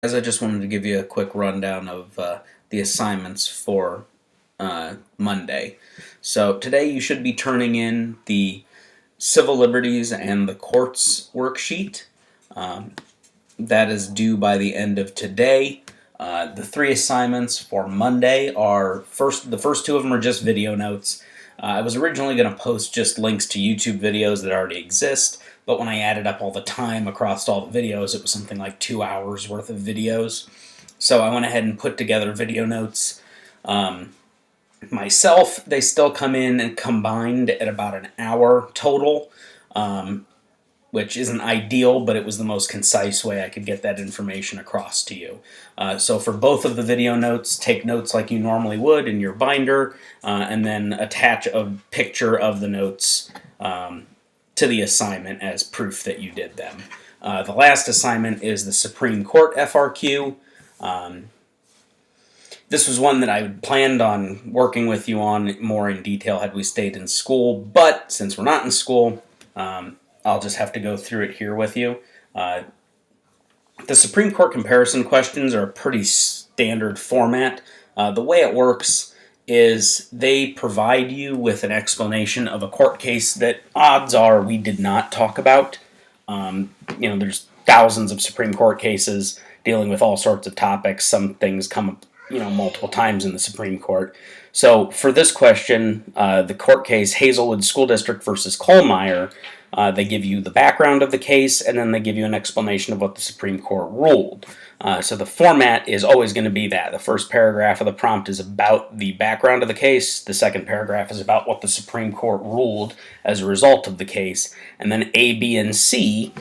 As I just wanted to give you a quick rundown of the assignments for Monday. So today you should be turning in the Civil Liberties and the Courts worksheet. That is due by the end of today. The three assignments for Monday are the first two of them are just video notes. I was originally going to post just links to YouTube videos that already exist, but when I added up all the time across all the videos, it was something like 2 hours worth of videos. So I went ahead and put together video notes. Myself, they still come in and combined at about an hour total, which isn't ideal, but it was the most concise way I could get that information across to you. So for both of the video notes, take notes like you normally would in your binder, and then attach a picture of the notes to the assignment as proof that you did them. The last assignment is the Supreme Court FRQ. This was one that I planned on working with you on more in detail had we stayed in school, but since we're not in school, I'll just have to go through it here with you. The Supreme Court comparison questions are a pretty standard format. The way it works is they provide you with an explanation of a court case that odds are we did not talk about. There's thousands of Supreme Court cases dealing with all sorts of topics. Some things come up, multiple times in the Supreme Court. So for this question, the court case Hazelwood School District versus Kohlmeyer, they give you the background of the case, and then they give you an explanation of what the Supreme Court ruled. So the format is always going to be that. The first paragraph of the prompt is about the background of the case. The second paragraph is about what the Supreme Court ruled as a result of the case. And then A, B, and C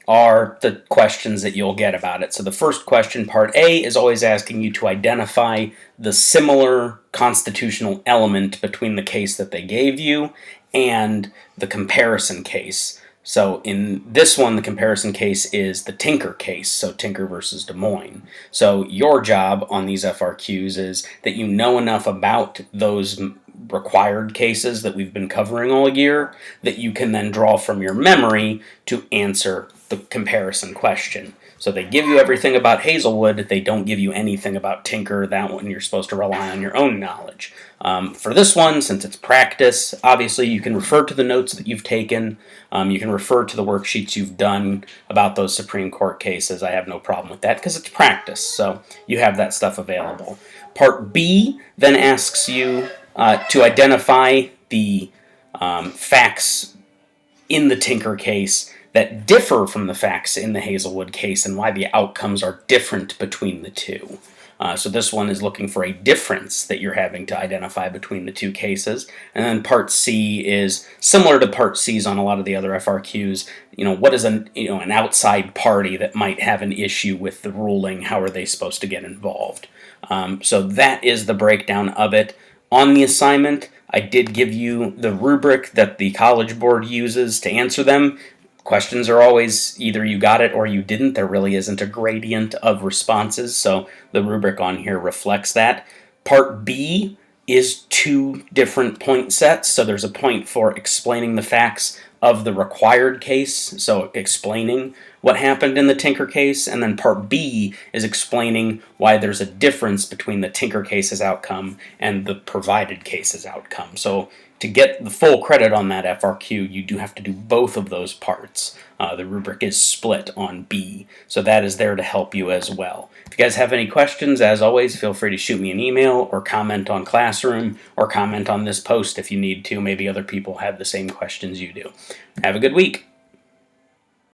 are the questions that you'll get about it. So the first question, part A, is always asking you to identify the similar constitutional element between the case that they gave you and the comparison case. So in this one, the comparison case is the Tinker case, so Tinker versus Des Moines. So your job on these FRQs is that you know enough about those required cases that we've been covering all year that you can then draw from your memory to answer the comparison question. So they give you everything about Hazelwood, they don't give you anything about Tinker. That one you're supposed to rely on your own knowledge. For this one, since it's practice, obviously you can refer to the notes that you've taken. You can refer to the worksheets you've done about those Supreme Court cases. I have no problem with that because it's practice, so you have that stuff available. Part B then asks you to identify the facts in the Tinker case that differ from the facts in the Hazelwood case and why the outcomes are different between the two. So this one is looking for a difference that you're having to identify between the two cases. And then Part C is similar to Part C's on a lot of the other FRQs. What is an outside party that might have an issue with the ruling? How are they supposed to get involved? So that is the breakdown of it. On the assignment, I did give you the rubric that the College Board uses to answer them. Questions are always either you got it or you didn't. There really isn't a gradient of responses, so the rubric on here reflects that. Part B is 2 different point sets, so there's a point for explaining the facts of the required case, so explaining what happened in the Tinker case, and then Part B is explaining why there's a difference between the Tinker case's outcome and the provided case's outcome. So to get the full credit on that FRQ, you do have to do both of those parts. The rubric is split on B, so that is there to help you as well. If you guys have any questions, as always, feel free to shoot me an email or comment on Classroom or comment on this post if you need to. Maybe other people have the same questions you do. Have a good week.